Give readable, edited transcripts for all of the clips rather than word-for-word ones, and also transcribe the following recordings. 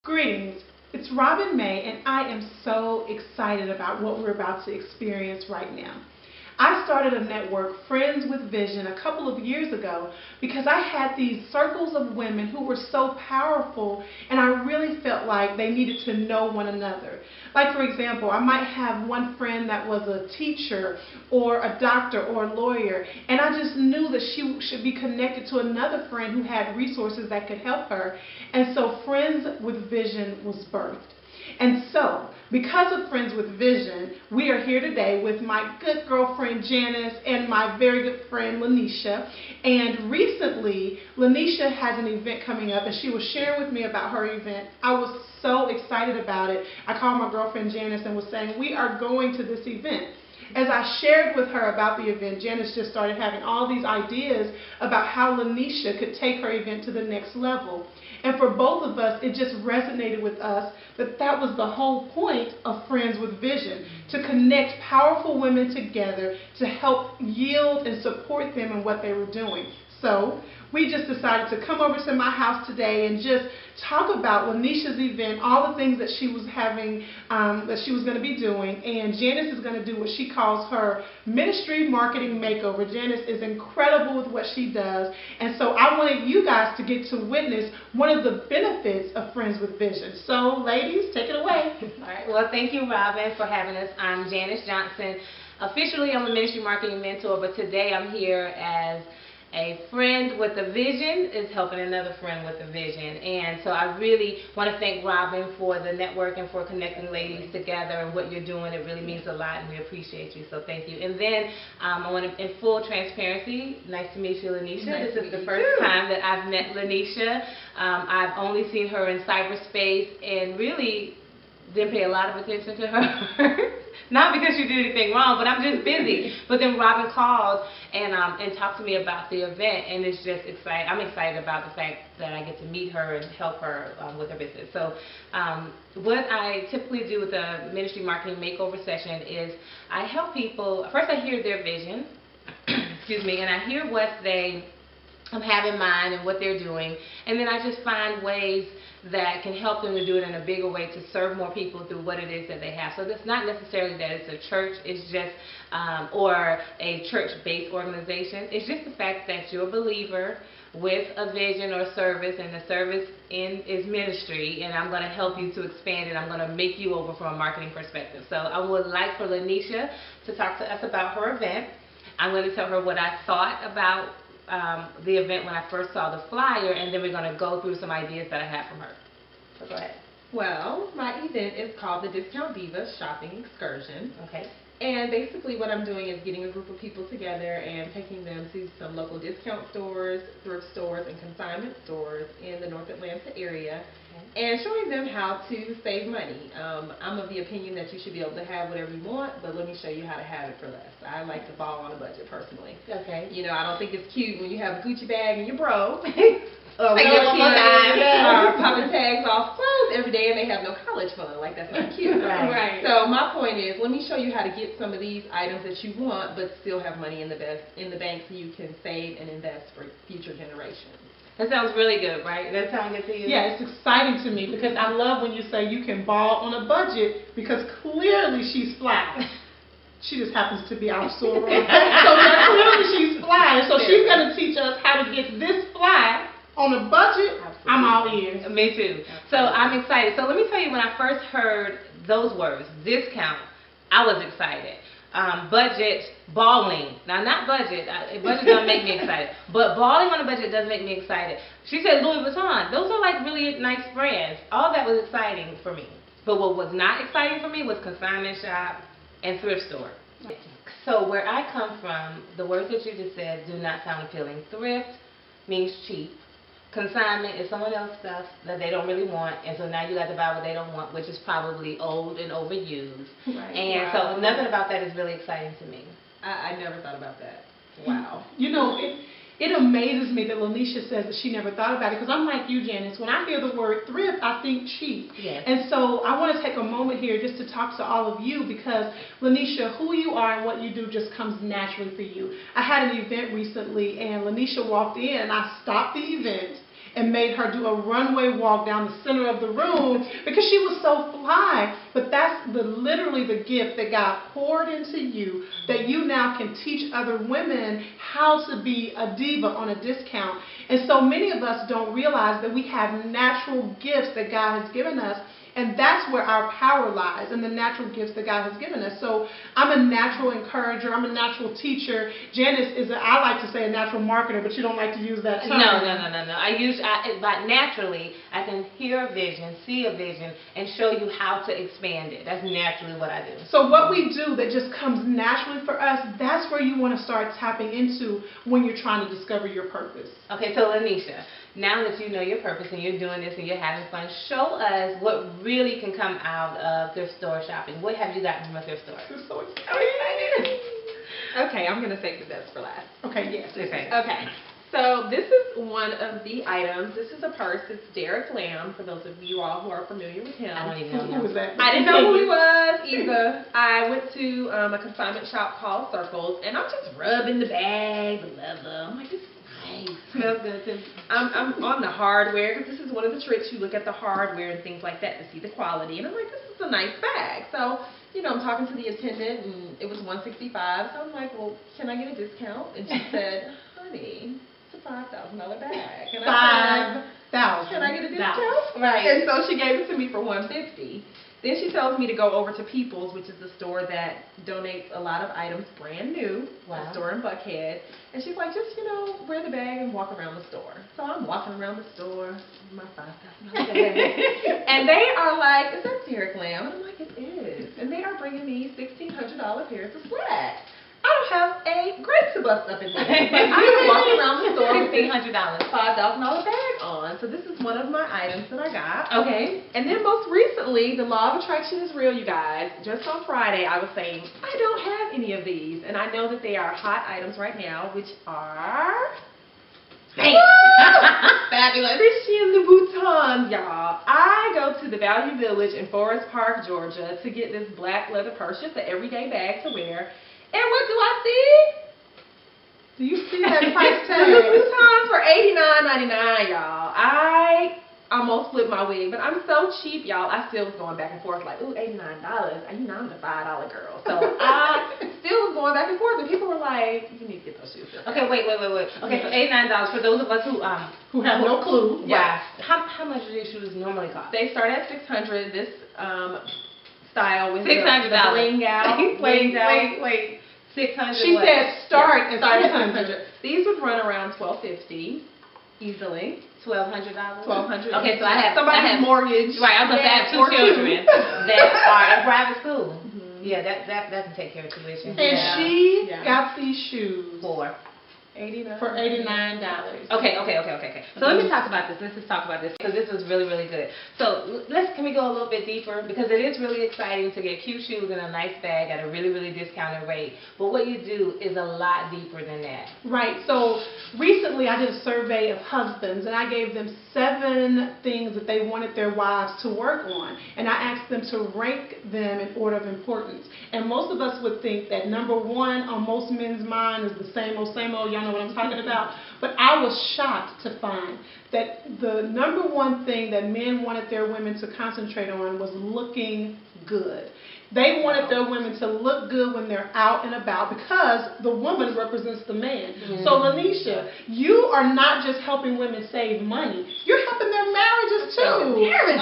Greetings, it's Robin May, and I am so excited about what we're about to experience right now. I started a network, Friends with Vision, a couple of years ago because I had these circles of women who were so powerful, and I really felt like they needed to know one another. Like, for example, I might have one friend that was a teacher or a doctor or a lawyer, and I just knew that she should be connected to another friend who had resources that could help her. And so Friends with Vision was birthed. And so, because of Friends with Vision, we are here today with my good girlfriend Janice and my very good friend Lanisha. And recently, Lanisha has an event coming up, and she was sharing with me about her event. I was so excited about it. I called my girlfriend Janice and was saying, we are going to this event. As I shared with her about the event, Janice just started having all these ideas about how Lanisha could take her event to the next level. And for both of us, it just resonated with us that that was the whole point of Friends with Vision, to connect powerful women together to help yield and support them in what they were doing. So we just decided to come over to my house today and just talk about Lanisha's event, all the things that she was having, that she was going to be doing. And Janice is going to do what she calls her Ministry Marketing Makeover. Janice is incredible with what she does. And so I wanted you guys to get to witness one of the benefits of Friends with Vision. So ladies, take it away. All right. Well, thank you, Robin, for having us. I'm Janice Johnson. Officially, I'm a Ministry Marketing Mentor, but today I'm here as a friend with a vision is helping another friend with a vision. And so I really want to thank Robin for the network and for connecting ladies together and what you're doing. It really means a lot, and we appreciate you, so thank you. And then I want to, in full transparency, nice to meet you, Lanisha. Nice this is the first time that I've met Lanisha. I've only seen her in cyberspace and really didn't pay a lot of attention to her. Not because she did anything wrong, but I'm just busy. But then Robin called and talked to me about the event, and it's just exciting. I'm excited about the fact that I get to meet her and help her with her business. So what I typically do with a Ministry Marketing Makeover session is I help people. First, I hear their vision, excuse me, and I hear what they have in mind and what they're doing, and then I just find ways that can help them to do it in a bigger way to serve more people through what it is that they have. So it's not necessarily that it's a church, it's just, or a church-based organization. It's just the fact that you're a believer with a vision or service, and the service is ministry, and I'm going to help you to expand it. I'm going to make you over from a marketing perspective. So I would like for Lanisha to talk to us about her event. I'm going to tell her what I thought about the event when I first saw the flyer, and then we're going to go through some ideas that I have from her. So go ahead. Well, my event is called the Discount Diva Shopping Excursion. Okay. And basically what I'm doing is getting a group of people together and taking them to some local discount stores, thrift stores, and consignment stores in the North Atlanta area, and showing them how to save money. I'm of the opinion that you should be able to have whatever you want, but let me show you how to have it for less. I like to ball on a budget personally. Okay. You know, I don't think it's cute when you have a Gucci bag and you're broke. Or popping tags off clothes every day and they have no college fund. Like, that's not cute. Right. So my point is, let me show you how to get some of these items that you want, but still have money in the bank so you can save and invest for future generations. That sounds really good, right? That sounds good to you? Yeah, it's exciting to me because I love when you say you can ball on a budget, because clearly she's fly. She just happens to be our soror. So clearly she's fly. So she's going to teach us how to get this fly on a budget. Absolutely. I'm all ears. Me too. Absolutely. So I'm excited. So let me tell you, when I first heard those words, discount, I was excited. Budget, balling. Now, not budget. Budget doesn't make me excited. But balling on a budget does make me excited. She said Louis Vuitton. Those are like really nice brands. All that was exciting for me. But what was not exciting for me was consignment shop and thrift store. So where I come from, the words that you just said do not sound appealing. Thrift means cheap. Consignment is someone else's stuff that they don't really want, and so now you got to buy what they don't want, which is probably old and overused. Right. And so nothing about that is really exciting to me. I never thought about that. Wow. You know, it amazes me that Lanisha says that she never thought about it, because I'm like you, Janice. When I hear the word thrift, I think cheap. Yes. And so I want to take a moment here just to talk to all of you, because Lanisha, who you are and what you do just comes naturally for you. I had an event recently, and Lanisha walked in, and I stopped the event, and made her do a runway walk down the center of the room because she was so fly. But that's literally the gift that God poured into you, that you now can teach other women how to be a diva on a discount. And so many of us don't realize that we have natural gifts that God has given us. And that's where our power lies, in the natural gifts that God has given us. So I'm a natural encourager. I'm a natural teacher. Janice is, I like to say, a natural marketer, but you don't like to use that term. No. But naturally, I can hear a vision, see a vision, and show you how to expand it. That's naturally what I do. So what we do that just comes naturally for us, that's where you want to start tapping into when you're trying to discover your purpose. Okay, so Lanisha, now that you know your purpose and you're doing this and you're having fun, show us what really can come out of thrift store shopping. What have you gotten from a thrift store? I'm so excited. Okay, I'm going to save the best for last. Okay, yes. Okay. So this is one of the items. This is a purse. It's Derek Lamb, for those of you all who are familiar with him. I don't even know Who was that? I didn't know who he was either. I went to a consignment shop called Circles, and I'm just rubbing the bag, the leather. I'm like, this is nice. Smells good too. I'm on the hardware, because this is one of the tricks. You look at the hardware and things like that to see the quality. And I'm like, this is a nice bag. So, you know, I'm talking to the attendant, and it was $165. So I'm like, well, can I get a discount? And she said, honey, it's a $5,000 bag. And I said, $5,000. can I get a discount? Right. And so she gave it to me for $150. Then she tells me to go over to People's, which is the store that donates a lot of items brand new, Wow. a store in Buckhead. And she's like, just, you know, wear the bag and walk around the store. So I'm walking around the store with my $5,000 bag. And they are like, is that Derek Lamb? And I'm like, it is. And they are bringing me $1,600 pairs of slacks. I don't have a grape to bust up in there. But I'm walking around the store with $1,500. $5,000 bag on. So this is one of my items that I got. Okay. And then most recently, the law of attraction is real, you guys. Just on Friday, I was saying, I don't have any of these. And I know that they are hot items right now, which are... Fabulous. Christian Louboutins, y'all. I go to the Value Village in Forest Park, Georgia, to get this black leather purse, just an everyday bag to wear. And what do I see? Do you see that price tag? Louboutins for $89.99, y'all. I almost flipped my wig, but I'm so cheap, y'all. I still was going back and forth like, ooh, $89. And you know I'm the $5 girl. So I still was going back and forth, and people were like, you need to get those shoes. Okay, wait. Okay, so $89 for those of us who have no clue. Yeah. How much do these shoes normally cost? They start at $600. This style with $600. the bling out. Wait. 600. She said start at $600. These would run around $1,250 easily. $1,200. $1,200. Okay, so I have somebody's mortgage. Right, I was going to have two children that are in private school. Mm-hmm. Yeah, that can take care of tuition. And she got these shoes for $89. For $89. Okay. So let me talk about this. Let's just talk about this because this was really, really good. So can we go a little bit deeper, because it is really exciting to get cute shoes in a nice bag at a really, really discounted rate. But what you do is a lot deeper than that. Right. So recently I did a survey of husbands, and I gave them 7 things that they wanted their wives to work on, and I asked them to rank them in order of importance. And most of us would think that number 1 on most men's mind is the same old. Y'all know what I'm talking about. But I was shocked to find that the number 1 thing that men wanted their women to concentrate on was looking good. They wanted their women to look good when they're out and about, because the woman represents the man. So Lanisha, you are not just helping women save money, you're helping their marriages too. Marriage,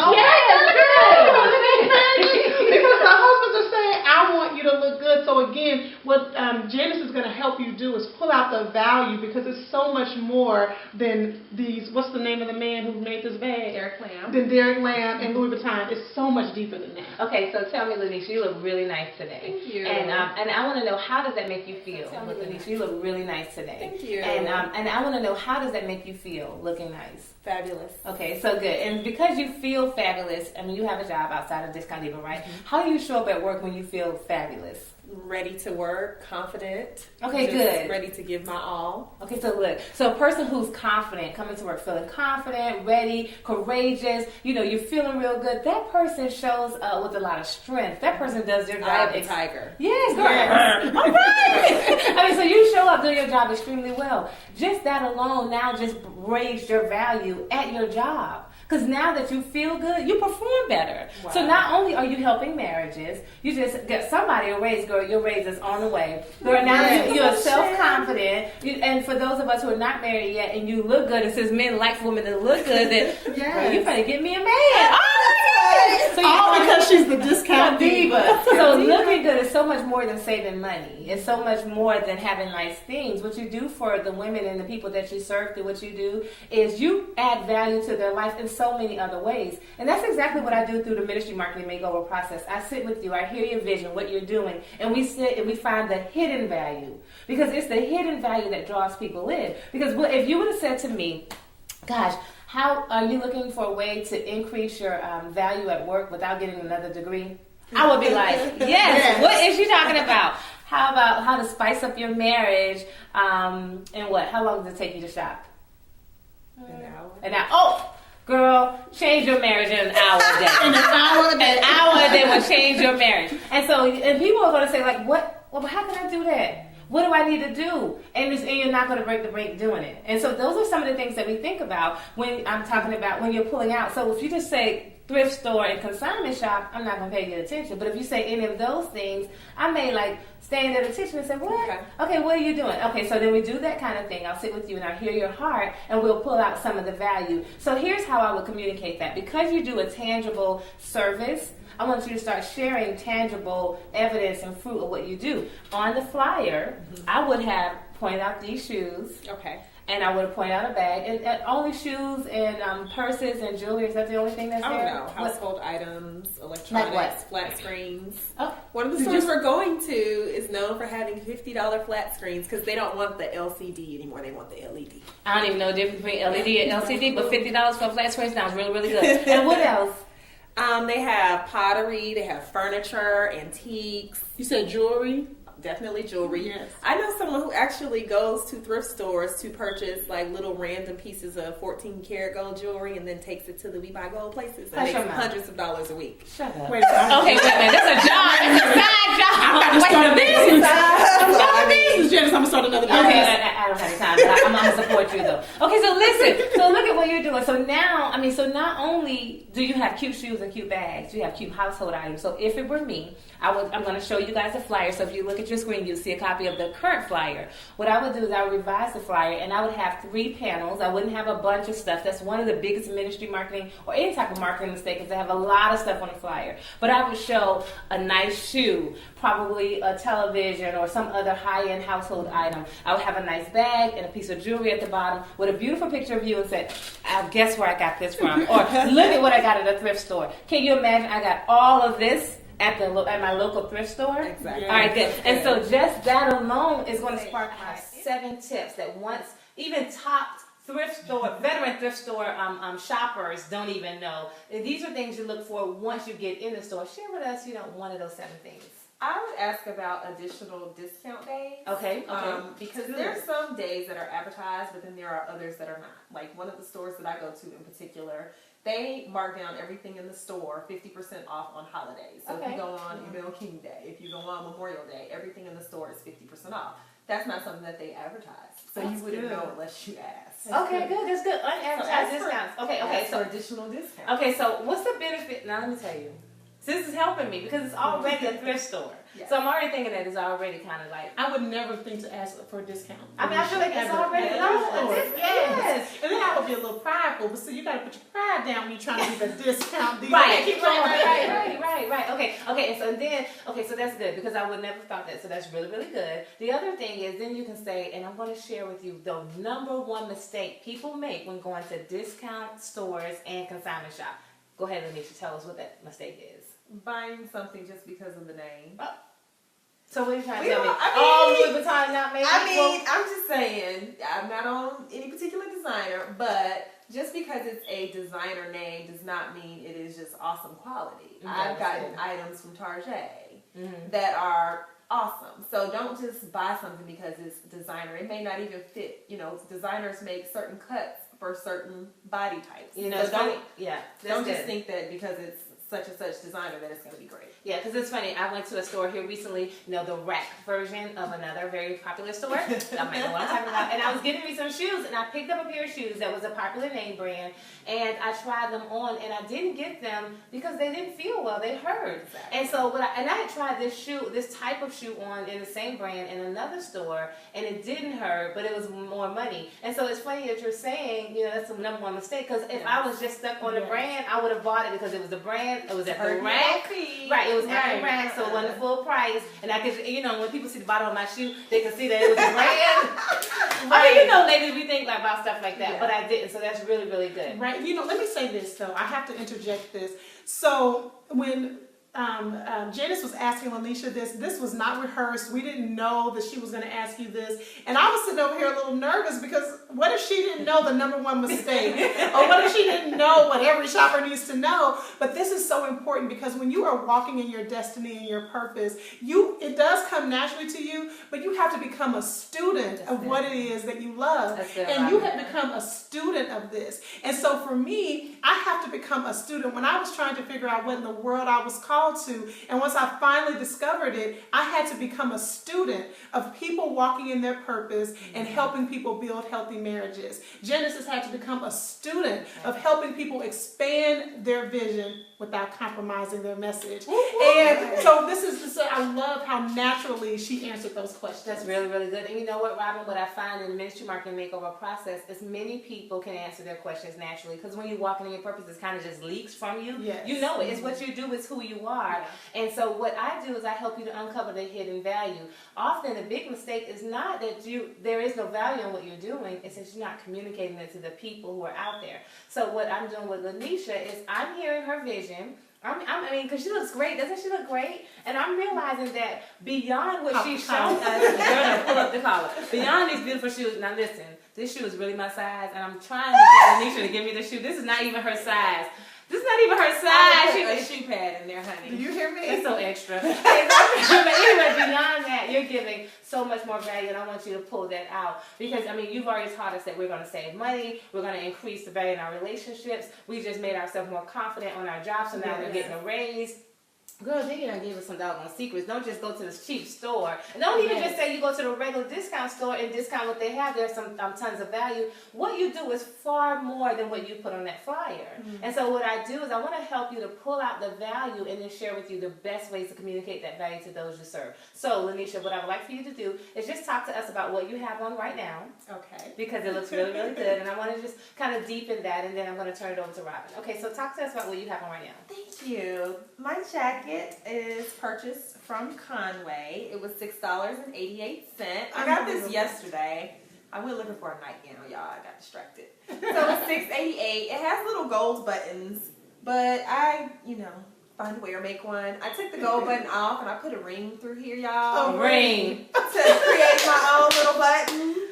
Because the husbands are saying, I want you to look good. So again, what Janice is going to help you do is pull out the value, because it's so much more than these, what's the name of the man who made this bag? Derek Lamb. Than Derek Lamb and Louis Vuitton. It's so much deeper than that. Okay, so tell me, Lanisha, you look really nice today. Thank you. And I want to know, how does that make you feel? Lanisha, you look really nice today. Thank you. And I want to know, how does that make you feel looking nice? Fabulous. Okay, so good. And because you feel fabulous, I mean, you have a job outside of Discount Diva, right? Mm-hmm. How do you show up at work when you feel fabulous? ready to work, confident. Okay, just good. Ready to give my all. Okay, so look, so a person who's confident, coming to work feeling confident, ready, courageous, you're feeling real good, that person shows up with a lot of strength. That person does their job. The tiger. Yes, girl. Yes. All right. So you show up doing your job extremely well. Just that alone now just raised your value at your job. Because now that you feel good, you perform better. Wow. So not only are you helping marriages, you just get somebody a raise, girl. Your raise is on the way. Girl, now you're self-confident. And for those of us who are not married yet and you look good, and since men like women that look good, then girl, you better get me a man. So all because she's the discount diva. So looking good is so much more than saving money. It's so much more than having nice things. What you do for the women and the people that you serve through what you do is you add value to their life in so many other ways. And that's exactly what I do through the Ministry Marketing Makeover process. I sit with you, I hear your vision, what you're doing, and we sit and we find the hidden value. Because it's the hidden value that draws people in. Because if you would have said to me, gosh, how are you looking for a way to increase your value at work without getting another degree? I would be like, yes. What is she talking about? How about how to spice up your marriage? And what? How long does it take you to shop? An hour. Oh, girl, change your marriage in an hour a day. In an hour a day. An hour a day will change your marriage. And so, and people are going to say, like, what? Well, how can I do that? What do I need to do? And you're not going to break the bank doing it. And so those are some of the things that we think about when I'm talking about when you're pulling out. So if you just say thrift store and consignment shop, I'm not going to pay you attention. But if you say any of those things, I may like stand at attention and say, what? Okay, what are you doing? Okay, so then we do that kind of thing. I'll sit with you and I'll hear your heart and we'll pull out some of the value. So here's how I would communicate that. Because you do a tangible service, I want you to start sharing tangible evidence and fruit of what you do. On the flyer, I would have pointed out these shoes. Okay. And I would have pointed out a bag. And only shoes and purses and jewelry. Is that the only thing that's there? Oh, no. Household items, electronics, flat screens. Oh. One of the stores we're going to is known for having $50 flat screens because they don't want the LCD anymore. They want the LED. I don't even know the difference between LED and LCD, but $50 for a flat screen sounds really, really good. And what else? They have pottery, they have furniture, antiques. You said jewelry? Definitely jewelry. Yes. I know someone who actually goes to thrift stores to purchase like little random pieces of 14 karat gold jewelry and then takes it to the We Buy Gold places and makes hundreds of dollars a week. Shut up. Wait a minute. Okay, wait a minute. That's a job. It's a side job. I'm about to start a business. I'm going to start another business. Okay, I don't have any time, but I'm going to support you though. Okay, so listen. So look at what you're doing. So now, so not only do you have cute shoes and cute bags, you have cute household items. So if it were me, I'm going to show you guys a flyer. So if you look at your screen, you'll see a copy of the current flyer. What I would do is I would revise the flyer, and I would have 3 panels. I wouldn't have a bunch of stuff. That's one of the biggest ministry marketing or any type of marketing mistake is to have a lot of stuff on the flyer. But I would show a nice shoe, probably a television or some other high-end household item. I would have a nice bag and a piece of jewelry at the bottom with a beautiful picture of you and say, guess where I got this from? Or look at what I got at a thrift store. Can you imagine I got all of this at my local thrift store? Exactly. All right, good. And so just that alone is going to spark my 7 tips that once even top thrift store, veteran thrift store shoppers don't even know. And these are things you look for once you get in the store. Share with us, one of those 7 things. I would ask about additional discount days. Okay. Because there are some days that are advertised, but then there are others that are not. Like one of the stores that I go to in particular, they mark down everything in the store 50% off on holidays. So if you go on ML King Day, if you go on Memorial Day, everything in the store is 50% off. That's not something that they advertise. So you wouldn't know unless you ask. Okay, good. That's good. Unadvertised discounts. Okay. So additional discounts. Okay, so what's the benefit? Now let me tell you. This is helping me because it's already a thrift store. Yes. So I'm already thinking that it's already kind of like... I would never think to ask for a discount. I feel like it's already... Yes. And then I would be a little prideful. But see, you got to put your pride down when you're trying to give a discount. Right. Okay, and so then... Okay, so that's good because I would never thought that. So that's really, really good. The other thing is then you can say, and I'm going to share with you the number 1 mistake people make when going to discount stores and consignment shop. Go ahead, Lanisha, tell us what that mistake is. Buying something just because of the name. Oh. So what are you trying to tell me? Louis Vuitton not made equal? I'm just saying, I'm not on any particular designer, but just because it's a designer name does not mean it is just awesome quality. I've gotten items from Target that are awesome. So don't just buy something because it's designer. It may not even fit. You know, designers make certain cuts for certain body types. You know, so don't just think that because it's such and such designer that it's going to be great. Yeah, because it's funny. I went to a store here recently, you know, the rack version of another very popular store. I might know what I'm talking about. And I was getting me some shoes, and I picked up a pair of shoes that was a popular name brand, and I tried them on, and I didn't get them because they didn't feel well. They hurt. Exactly. And so, I had tried this type of shoe on in the same brand in another store, and it didn't hurt, but it was more money. And so it's funny that you're saying, you know, that's the number one mistake, because if I was just stuck on the brand, I would have bought it because it was the brand. It was at the rack. Right, it was at the rack, so it wasn't full price. And I could, you know, when people see the bottom of my shoe, they could see that it was a brand. I mean, you know, ladies, we think about stuff like that, but I didn't, so that's really, really good. Right. You know, let me say this, though. I have to interject this. So when Janice was asking Lanisha this was not rehearsed. We didn't know that she was going to ask you this. And I was sitting over here a little nervous because what if she didn't know the number one mistake? Or what if she didn't know what every shopper needs to know? But this is so important because when you are walking in your destiny and your purpose, it does come naturally to you, but you have to become a student of what it is that you love. And you have become a student of this. And so for me, I have to become a student. When I was trying to figure out what in the world I was called to, and once I finally discovered it, I had to become a student of people walking in their purpose and helping people build healthy marriages. Genesis had to become a student of helping people expand their vision without compromising their message. And so I love how naturally she answered those questions. That's really, really good. And you know what, Robin, what I find in the Ministry Marketing Makeover process is many people can answer their questions naturally, because when you're walking in your purpose, it kind of just leaks from you. Yes. You know it. It's what you do. It's who you are. Yeah. And so what I do is I help you to uncover the hidden value. Often the big mistake is not that there is no value in what you're doing. It's that you're not communicating it to the people who are out there. So what I'm doing with Lanisha is I'm hearing her vision. I mean, because she looks great. Doesn't she look great? And I'm realizing that beyond what she's shown us, you're going to pull up the collar. Beyond these beautiful shoes, now listen, this shoe is really my size, and I'm trying to get Lanisha to give me the shoe. This is not even her size. This is not even her size. She put a shoe pad in there, honey. Do you hear me? It's so extra. But anyway, beyond that, you're giving so much more value, and I want you to pull that out. Because, I mean, you've already taught us that we're going to save money. We're going to increase the value in our relationships. We just made ourselves more confident on our jobs, so now we're getting a raise. Girl, they done gave us some doggone secrets. Don't just go to this cheap store. And don't even just say you go to the regular discount store and discount what they have. There's some tons of value. What you do is far more than what you put on that flyer. And so what I do is I want to help you to pull out the value and then share with you the best ways to communicate that value to those you serve. So, Lanisha, what I would like for you to do is just talk to us about what you have on right now. Okay. Because it looks really, really good. And I want to just kind of deepen that, and then I'm going to turn it over to Robin. Okay, so talk to us about what you have on right now. Thank you. My jacket is purchased from Conway. It was $6.88. I got this yesterday. I went looking for a nightgown, y'all. I got distracted. So it's $6.88. It has little gold buttons, but I, find a way or make one. I took the gold button off and I put a ring through here, y'all. A ring. To create my own little button.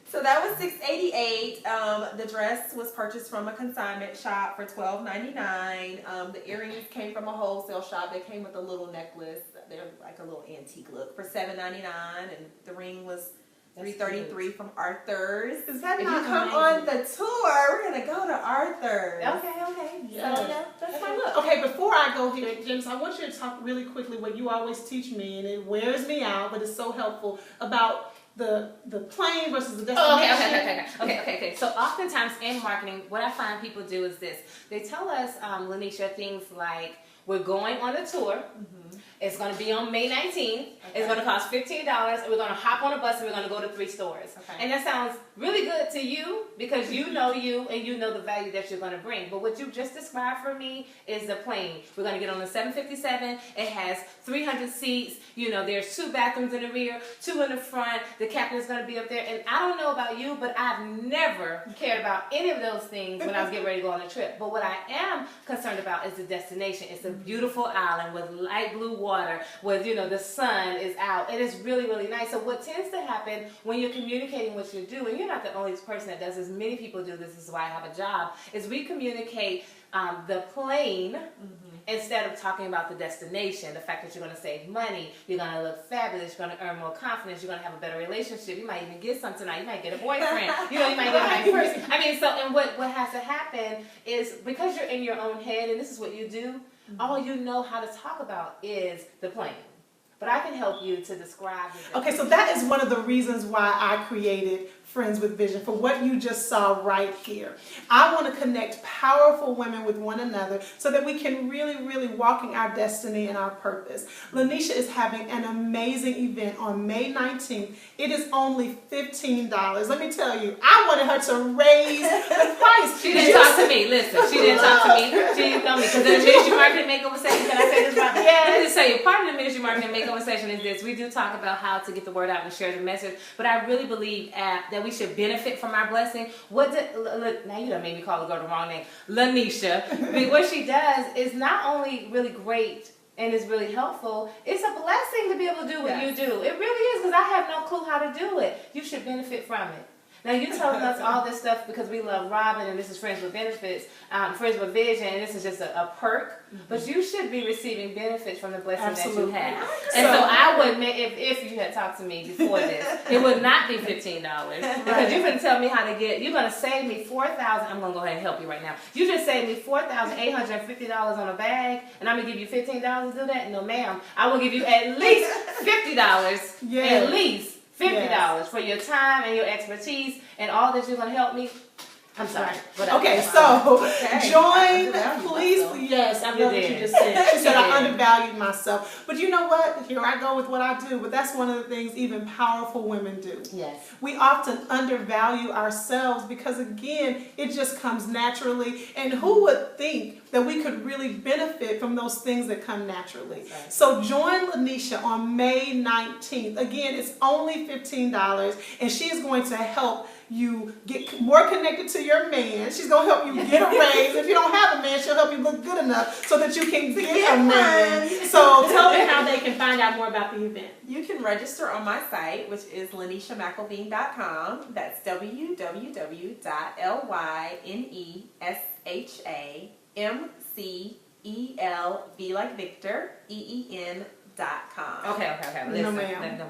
So that was $6.88. The dress was purchased from a consignment shop for $12.99. The earrings came from a wholesale shop. They came with a little necklace. They're like a little antique look for $7.99, and the ring was $3.33 from Arthur's. Is that if not you come amazing? on the tour, we're gonna go to Arthur's. Okay. Yes. So yeah, that's my look. Okay, before I go here, James, I want you to talk really quickly what you always teach me, and it wears me out, but it's so helpful, about the plane versus the destination. Okay. So oftentimes in marketing, what I find people do is this. They tell us, Lanisha, things like, we're going on a tour. It's going to be on May 19th. It's going to cost $15, and we're going to hop on a bus, and we're going to go to 3 stores. And that sounds really good to you because you know you and you know the value that you're going to bring. But what you just described for me is the plane. We're going to get on the 757. It has 300 seats. There's 2 bathrooms in the rear, 2 in the front. The captain is going to be up there. And I don't know about you, but I've never cared about any of those things when I was getting ready to go on a trip. But what I am concerned about is the destination. It's a beautiful island with light blue water. water, with, you know, the sun is out. It is really, really nice. So what tends to happen when you're communicating what you do, and you're not the only person that does this, many people do this is why I have a job, is we communicate the plane instead of talking about the destination, the fact that you're going to save money, you're going to look fabulous, you're going to earn more confidence, you're going to have a better relationship, you might even get something out, you might get a boyfriend, you know, you might get a nice person. I mean, so, and what has to happen is, because you're in your own head, and this is what you do, all you know how to talk about is the plane. But I can help you to describe it. Okay, so that is one of the reasons why I created Friends with Vision, for what you just saw right here. I want to connect powerful women with one another so that we can really, really walk in our destiny and our purpose. Lanisha is having an amazing event on May 19th. It is only $15. Let me tell you, I wanted her to raise the price. She didn't talk to me. Listen, she didn't talk to me. She didn't know me. Because in the Ministry Marketing Makeover session, can I say this right? Yes. Let me just tell you, part of the Ministry Marketing Makeover session is this. We do talk about how to get the word out and share the message, but I really believe that we should benefit from our blessing. Now you done made me call the girl the wrong name. Lanisha. I mean, what she does is not only really great and is really helpful, it's a blessing to be able to do what you do. It really is, because I have no clue how to do it. You should benefit from it. Now, you're telling us all this stuff because we love Robin, and this is Friends with Benefits, Friends with Vision, and this is just a perk. But you should be receiving benefits from the blessing that you have. And so I would, if you had talked to me before this, it would not be $15. Because you're going to tell me how to get, you're going to save me $4,000. I'm going to go ahead and help you right now. You just saved me $4,850 on a bag, and I'm going to give you $15 to do that? No, ma'am. I will give you at least $50. At least. $50 for your time and your expertise and all that you're going to help me. I'm sorry. Okay, so join, please. Yes, I love what you just said. She said I undervalued myself. But you know what? Here I go with what I do. But that's one of the things even powerful women do. Yes. We often undervalue ourselves because, again, it just comes naturally. And who would think that we could really benefit from those things that come naturally? Right. So join Lanisha on May 19th. Again, it's only $15, and she is going to help you get more connected to your man. She's going to help you get a raise. If you don't have a man, she'll help you look good enough so that you can get a man. So tell them how they can find out more about the event. You can register on my site, which is LanishaMcElveen.com. That's www.LYNESHAMCELV like Victor, EEN.com. Okay. Listen,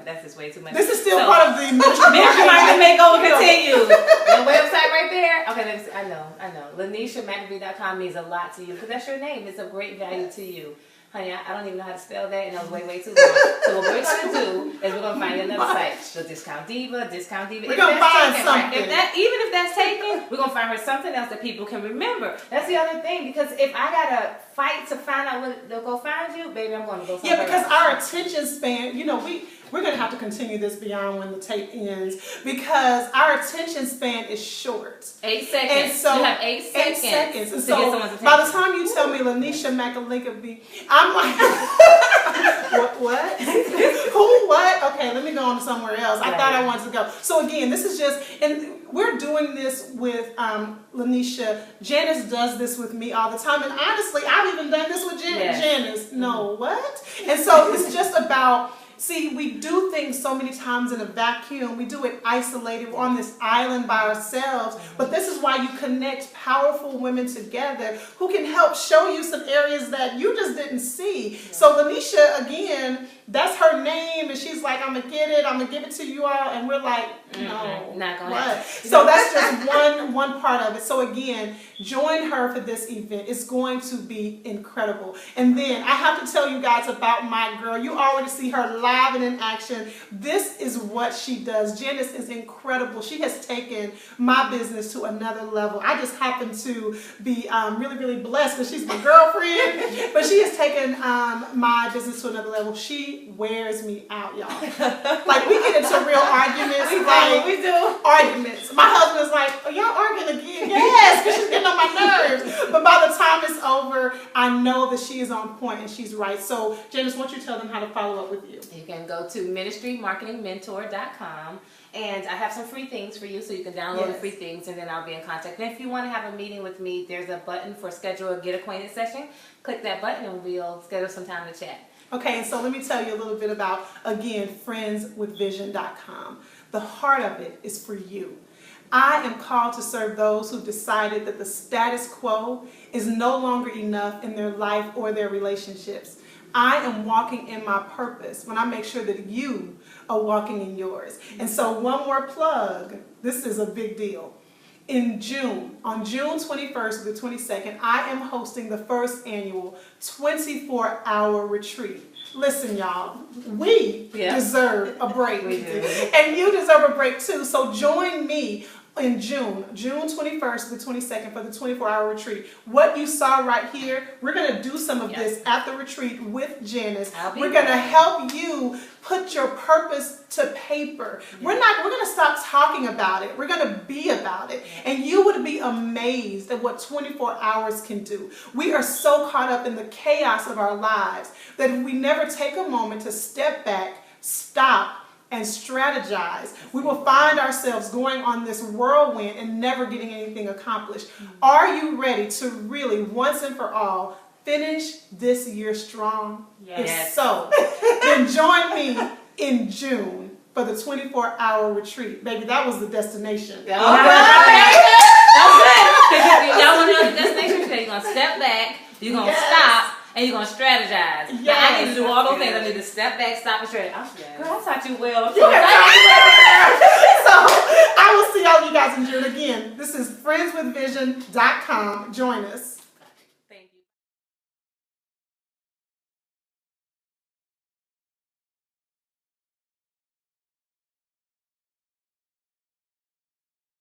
that's just way too much. This is still part of the Ministry Marketing Makeover. Continue. The website right there. Okay, I know. LanishaMcElveen.com means a lot to you because that's your name. It's of great value to you. Honey, I don't even know how to spell that, and that was way too long. So what we're going to do is we're going to find you another site. So Discount Diva. We're going to find something. Even if that's taken, we're going to find her something else that people can remember. That's the other thing, because if I got to fight to find out what they'll go find you, baby, I'm going to go somewhere because else. our attention span, we're going to have to continue this beyond when the tape ends, because our attention span is short. 8 seconds. And so you have 8 seconds. 8 seconds. And to so get someone's attention. By the time you tell me Lanisha McElveen, I'm like, what? Who, what? Okay, let me go on to somewhere else. I thought I wanted to go. So again, this is just, and we're doing this with Lanisha. Janice does this with me all the time. And honestly, I've even done this with Janice. No, what? And so it's just about, see, we do things so many times in a vacuum. We do it isolated. We're on this island by ourselves. But this is why you connect powerful women together who can help show you some areas that you just didn't see. So Lanisha, again, that's her name, and she's like, I'm going to get it. I'm going to give it to you all. And we're like, no. Not going to happen. So that's just one part of it. So again, join her for this event. It's going to be incredible. And then I have to tell you guys about my girl. You already see her live and in action. This is what she does. Janice is incredible. She has taken my business to another level. I just happen to be really, really blessed because she's my girlfriend. But she has taken my business to another level. She wears me out, y'all. Like, we get into real arguments. We do. Arguments. My husband's like, oh, y'all arguing again? Yes, because she's getting on my nerves. But by the time it's over, I know that she is on point and she's right. So, Janice, why don't you tell them how to follow up with you? You can go to ministrymarketingmentor.com, and I have some free things for you, so you can download the free things, and then I'll be in contact. And if you want to have a meeting with me, there's a button for schedule a get acquainted session. Click that button, and we'll schedule some time to chat. Okay, and so let me tell you a little bit about, again, friendswithvision.com. The heart of it is for you. I am called to serve those who've decided that the status quo is no longer enough in their life or their relationships. I am walking in my purpose when I make sure that you are walking in yours. And so one more plug, this is a big deal. In June, on June 21st to the 22nd, I am hosting the first annual 24-hour retreat. Listen, y'all, we deserve a break. We do. And you deserve a break too. So join me in June 21st to the 22nd for the 24-hour retreat. What you saw right here, we're going to do some of this at the retreat with Janice. We're going to help you put your purpose to paper. We're going to stop talking about it. We're going to be about it. And you would be amazed at what 24 hours can do. We are so caught up in the chaos of our lives that if we never take a moment to step back, stop, and strategize, we will find ourselves going on this whirlwind and never getting anything accomplished. Are you ready to really, once and for all, finish this year strong? Yes. If so, then join me in June for the 24-hour retreat. Baby, that was the destination. That was good. Y'all want to know the destination? You're going to step back, you're going to stop, and you're going to strategize. Yes. Now, I need to do all those things. I need to step back, stop, and strategize. Girl, I taught you well. So I will see all of you guys in June. Again, this is friendswithvision.com. Join us.